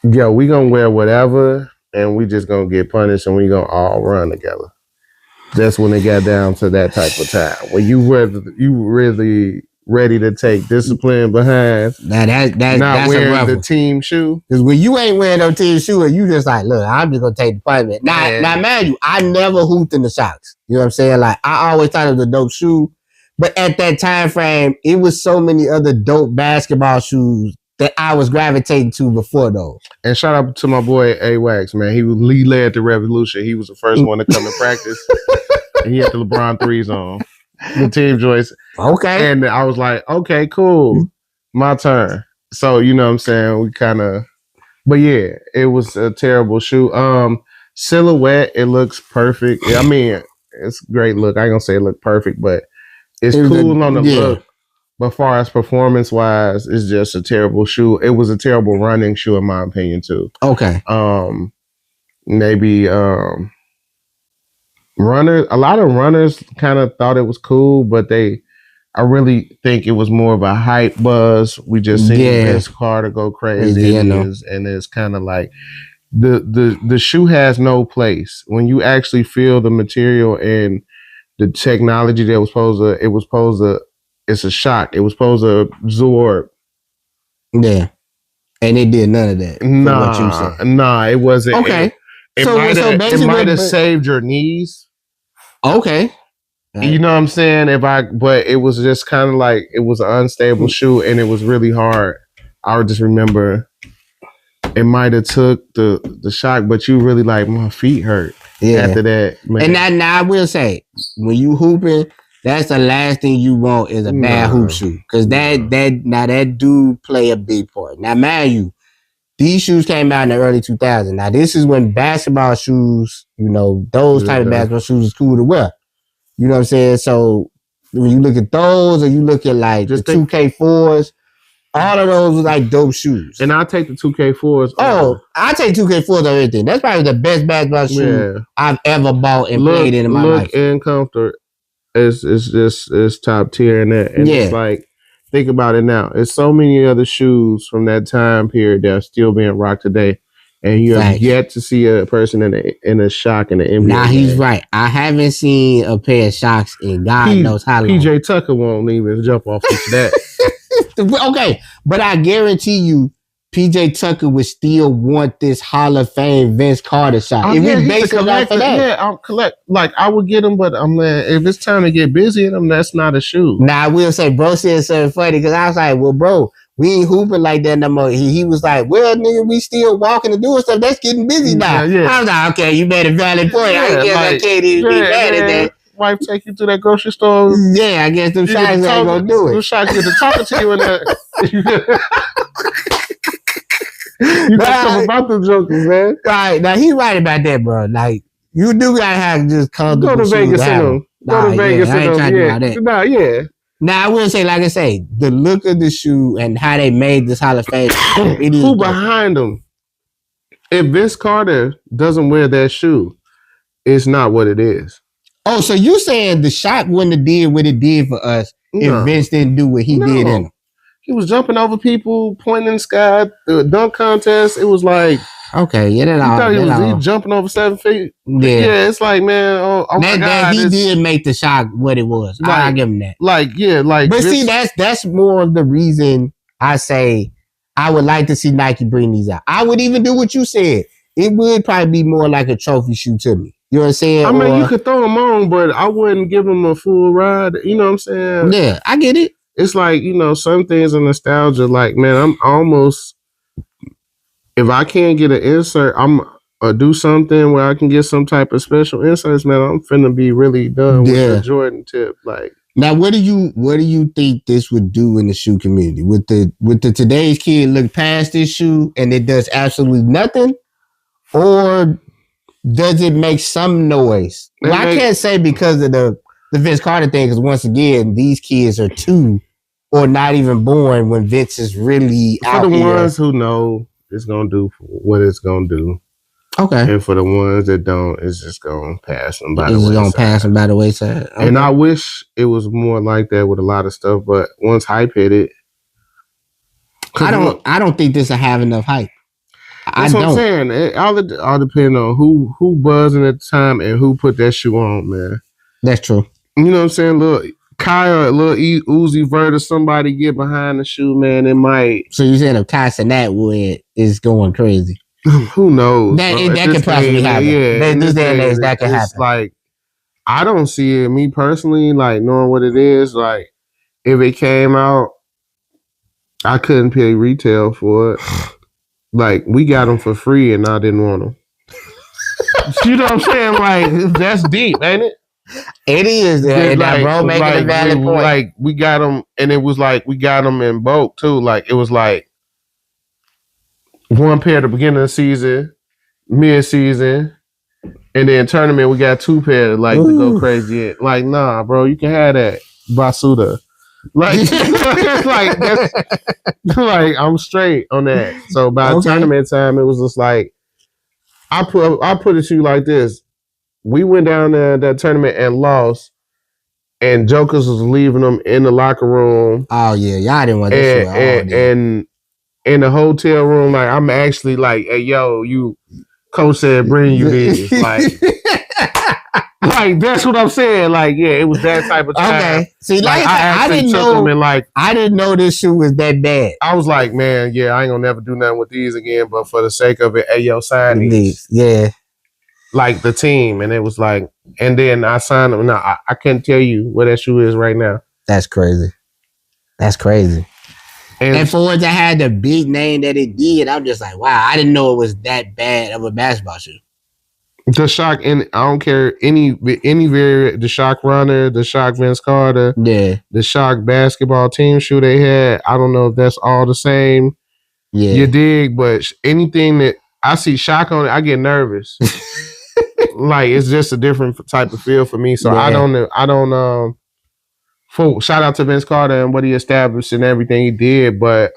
we gonna wear whatever, and we just gonna get punished, and we gonna all run together. That's when it got down to that type of time where you really ready to take discipline behind Now not that's a wearing rough the one. team shoe. Because when you ain't wearing no team shoe, and you just like, look, I'm just gonna take the punishment. Man. Now, man, I never hooped in the socks. You know what I'm saying? Like, I always thought it was a dope shoe, but at that time frame, it was so many other dope basketball shoes that I was gravitating to before those. And shout out to my boy A-Wax, man. He led the revolution. He was the first one to come to practice. And he had the LeBron threes on. The team joints. Okay. And I was like, okay, cool. My turn. So, you know what I'm saying? We kind of, but yeah, it was a terrible shoe. Silhouette, it looks perfect. I mean, it's a great look. I ain't gonna say it looked perfect, but it's cool on the look. But far as performance wise, it's just a terrible shoe. It was a terrible running shoe, in my opinion, too. Okay. Maybe runners. A lot of runners kind of thought it was cool, but I really think it was more of a hype buzz. We just seen Vince Carter go crazy, and it's kind of like the shoe has no place when you actually feel the material and the technology that was supposed to. It's a shock. It was supposed to absorb. Yeah. And it did none of that. Nah, it wasn't. Okay. It might have saved your knees. Okay. You know what I'm saying? But it was just kind of like it was an unstable shoe and it was really hard. I would just remember it might have took the shock, but you really like my feet hurt after that. Man. And now I will say, when you hooping, that's the last thing you want is a bad hoop shoe. Because that do play a big part. Now, mind you, these shoes came out in the early 2000s. Now, this is when basketball shoes, those type of basketball shoes is cool to wear. You know what I'm saying? So, when you look at those or you look at like just the 2K4s, all of those was like dope shoes. And I'll take the 2K4s. Oh, I take 2K4s on everything. That's probably the best basketball shoe I've ever bought and played in my life. Look and comfort. It's top tier in that. And it's like, think about it now. There's so many other shoes from that time period that are still being rocked today. And you have yet to see a person in a shock in the NBA. Nah, he's right. I haven't seen a pair of shocks in God knows how long. PJ Tucker won't even jump off into that. Okay, but I guarantee you, PJ Tucker would still want this Hall of Fame Vince Carter shot. If it's based on that, I'll collect. Like I would get them, but I'm like, if it's time to get busy in them, that's not a shoe. Now I will say, bro said something funny because I was like, well, bro, we ain't hooping like that no more. He was like, well, nigga, we still walking and doing stuff. That's getting busy now. Yeah. I was like, okay, you made a valid point. I guess I can't even be mad at that. Wife take you to that grocery store. Yeah, I guess them shots ain't gonna do it. Them shots get to talking to you in that. You got something about the jokers, man. Right. Now, he's right about that, bro. Like, you do gotta have just comfortable Go to Vegas in them. Go to Vegas in them. Now, I will say, like I say, the look of the shoe and how they made this Hall of Fame. Who behind them? If Vince Carter doesn't wear that shoe, it's not what it is. Oh, so you saying the shot wouldn't have did what it did for us if Vince didn't do what he did in them? He was jumping over people, pointing in the sky. The dunk contest, it was like... Okay, yeah, that all. He was jumping over 7 feet. Yeah, it's like, man, oh my God. He did make the shot what it was. Like, I'll give him that. But see, that's more of the reason I say I would like to see Nike bring these out. I would even do what you said. It would probably be more like a trophy shoe to me. You know what I'm saying? I mean, you could throw them on, but I wouldn't give them a full ride. You know what I'm saying? Yeah, I get it. It's like, some things are nostalgia. Like, man, I'm almost... If I can't get an insert, I'm do something where I can get some type of special inserts, man. I'm finna be really done with the Jordan tip. Like now, what do you think this would do in the shoe community? With the today's kid look past this shoe and it does absolutely nothing, or does it make some noise? Well, I can't say because of the Vince Carter thing, because once again, these kids are 2 or not even born when Vince is really out for the here. Ones who know. It's gonna do what it's gonna do. Okay. And for the ones that don't, it's just gonna pass them by the wayside. It's gonna pass them by the wayside. Okay. And I wish it was more like that with a lot of stuff, but once hype hit it, I don't think this will have enough hype. That's what I'm saying. It all depend on who buzzing at the time and who put that shoe on, man. That's true. You know what I'm saying? Look, Kyle, little Uzi Vert or somebody get behind the shoe, man, it might. So you saying if Kai Cenat would is going crazy? Who knows? That could possibly happen. Yeah, this day and age, that could happen. Like, I don't see it. Me personally, like knowing what it is, like if it came out, I couldn't pay retail for it. Like we got them for free, and I didn't want them. You know what I'm saying? Like that's deep, ain't it? It is, like, bro. Making a valid point. Like we got them, and it was like we got them in bulk too. Like it was like one pair at the beginning of the season, mid-season, and then tournament we got 2 pairs. Like to go crazy. Like nah, bro, you can have that Basuda. Like, like that's like I'm straight on that. So by tournament time, it was just like I put it to you like this. We went down there that tournament and lost, and Jokers was leaving them in the locker room. Oh yeah, y'all didn't want this shit. And in the hotel room, like I'm actually like, hey yo, coach said bring you this. Like that's what I'm saying. Like, yeah, it was that type of time. Okay. See, like I didn't know I didn't know this shoe was that bad. I was like, man, yeah, I ain't gonna never do nothing with these again, but for the sake of it, hey yo, sign these. Yeah. Like the team, and it was like, and then I signed them. Now I can't tell you where that shoe is right now. That's crazy. That's crazy. And for it to have the big name that it did, I'm just like, wow, I didn't know it was that bad of a basketball shoe. The Shock, and I don't care any variant, the Shock Runner, the Shock Vince Carter, the Shock basketball team shoe they had. I don't know if that's all the same. Yeah, you dig? But anything that I see Shock on it, I get nervous. Like it's just a different type of feel for me. So I don't. Shout out to Vince Carter and what he established and everything he did, but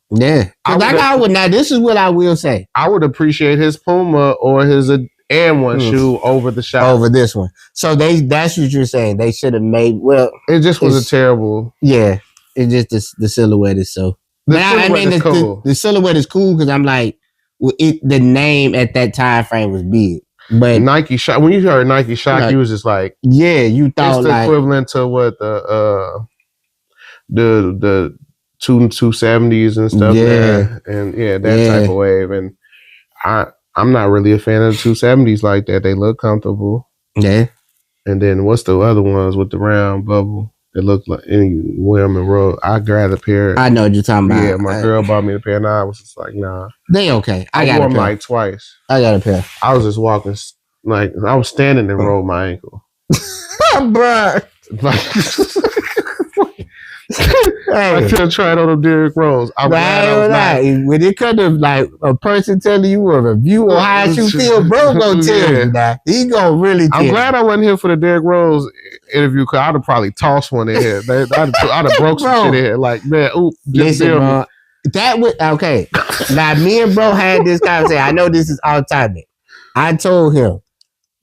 this is what I will say. I would appreciate his Puma or his and one shoe over the Shock. Over this one. So that's what you're saying. They should have made it just was a terrible. Yeah. It's just the silhouette is so. Cool. The silhouette is cool because I'm like, the name at that time frame was big. But Nike Shock, when you heard Nike Shock, you was just like, yeah, you thought it's the equivalent to what the 270s and stuff. Yeah, and that type of wave. And I'm not really a fan of the 270s like that. They look comfortable. Yeah. And then what's the other ones with the round bubble? That look like any William and Rowe. I grabbed a pair. I know what you're talking about. Yeah, my girl bought me a pair, and I was just like, nah. They okay. I got wore a pair. Them like twice. I got a pair. I was just walking, like I was standing and rolled my ankle. Bruh. I could have tried on them Derrick Rose. I'm glad I was not. When it comes to like a person telling you a review on how you feel, bro gonna tell you that. He gonna really tell you. I'm glad I wasn't here for the Derrick Rose interview because I'd have probably tossed one in here. I'd have broke some shit in here. Like, man, listen, bro. That would okay. Now me and bro had this conversation. I know this is all topic. I told him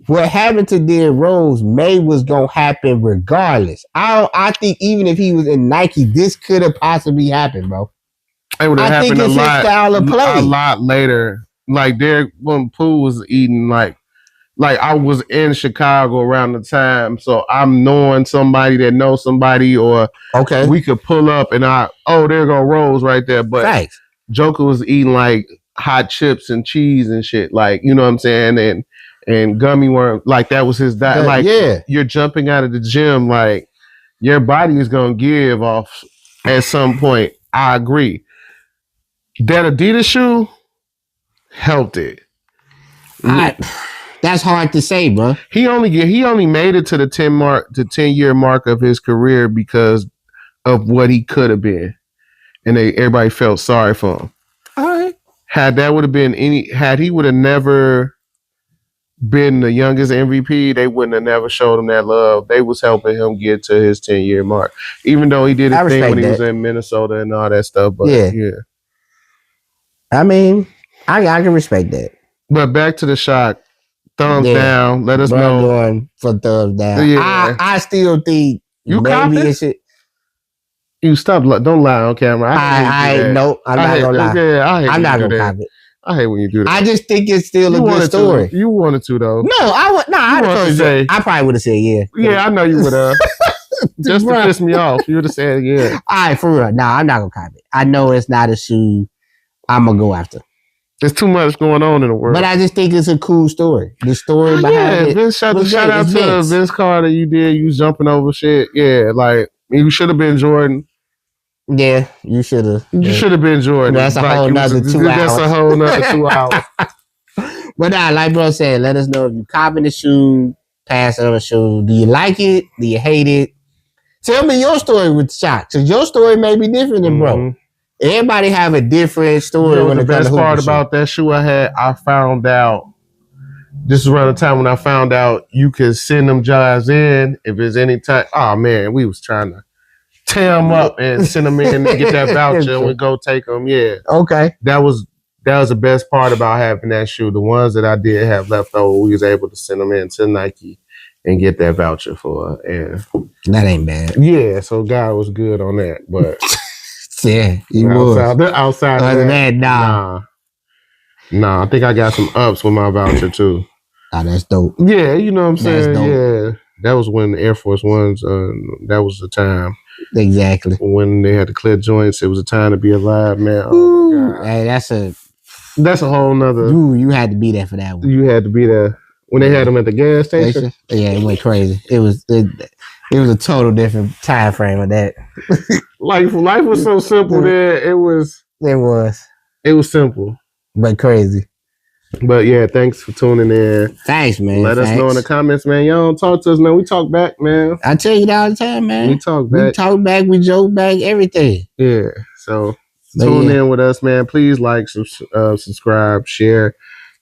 what happened to Derrick Rose was gonna happen regardless. I think even if he was in Nike, this could have possibly happened, bro. It would have happened a lot later. Like Derrick, when Pooh was eating, like I was in Chicago around the time, so I'm knowing somebody that knows somebody, or we could pull up and there go Rose right there. But Joker was eating like hot chips and cheese and shit, like, you know what I'm saying, and gummy worm, like that was his diet. Like, you're jumping out of the gym, like your body is gonna give off at some point. I agree. That Adidas shoe helped it. That's hard to say, bro. He only made it to the 10-year mark of his career because of what he could have been, and everybody felt sorry for him. All right. Had he would have never been the youngest MVP, they wouldn't have never showed him that love. They was helping him get to his 10-year mark, even though he did his thing when he was in Minnesota and all that stuff. But yeah. I mean, I can respect that. But back to the Shock. Thumbs down. Let us know. Going for thumbs down. Yeah. I still think you maybe it should. You stop. Don't lie on camera. No, I'm not gonna lie. I'm not gonna copy it. I hate when you do that. I just think it's still a good story. You wanted to though. No, I probably would have said yeah. Yeah, I know you would have. Just to piss me off. You would have said, yeah. All right, for real. Nah, I'm not gonna copy it. I know it's not a shoe I'm gonna go after. There's too much going on in the world. But I just think it's a cool story. The story behind it. Shout out to Vince Carter. You did. You was jumping over shit. Yeah, like you should have been Jordan. Yeah, you should have. You should have been Jordan. That's a whole nother 2 hours. That's a whole nother 2 hours. But nah, like bro said, let us know if you copping the shoe, pass it on the shoe. Do you like it? Do you hate it? Tell me your story with shock. Cause your story may be different than bro. Everybody have a different story. When the best part about that shoe I had, I found out. This is around the time when I found out you could send them jobs in if there's any time. Oh man, we was trying to tear them up and send them in and get that voucher and we go take them. Yeah. Okay. That was the best part about having that shoe. The ones that I did have left over, we was able to send them in to Nike and get that voucher for. And that ain't bad. Yeah. So God was good on that, but. Yeah, he was. Outside of that, nah, I think I got some ups with my voucher too. Oh, that's dope. Yeah, you know what I'm saying? Yeah, that was when the Air Force Ones, that was the time. Exactly. When they had the clear joints, it was a time to be alive, man. Oh, my God. Hey, that's a whole nother. You had to be there for that one. You had to be there. When they had them at the gas station? Yeah, it went crazy. It was a total different time frame of that. Life was so simple there. It was simple. But crazy. But yeah, thanks for tuning in. Thanks, man. Let us know in the comments, man. Y'all don't talk to us, man. We talk back, man. I tell you that all the time, man. We talk back. We joke back, everything. Yeah. So tune in with us, man. Please like, subscribe, share.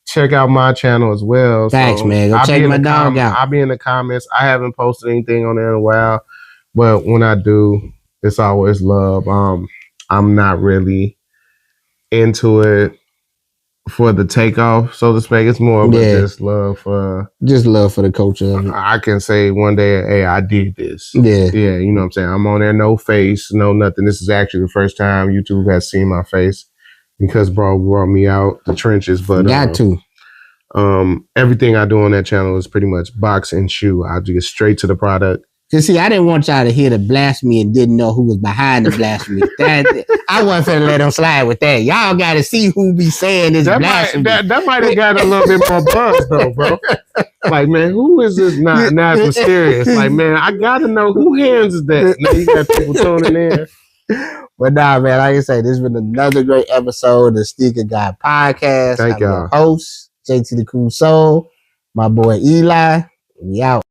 Check out my channel as well. Thanks, man. Go check my dog out. I'll be in the comments. I haven't posted anything on there in a while, but when I do, it's always love. I'm not really into it for the takeoff, so to speak. It's more of just love for the culture. I can say one day, hey, I did this. Yeah. Yeah, you know what I'm saying? I'm on there, no face, no nothing. This is actually the first time YouTube has seen my face. Because bro brought me out the trenches, but everything I do on that channel is pretty much box and shoe. I just get straight to the product. Cause see, I didn't want y'all to hear the blasphemy and didn't know who was behind the blasphemy. I wasn't finna let them slide with that. Y'all got to see who be saying this blasphemy. That might have got a little bit more buzz though, bro. Like, man, who is this? Not mysterious. Like, man, I gotta know who hands is that. Now you got people tuning in. But nah, man, like I say, this has been another great episode of the Sneaker Guy Podcast. Thank y'all. I'm your host, JT the Cool Soul, my boy Eli. We out.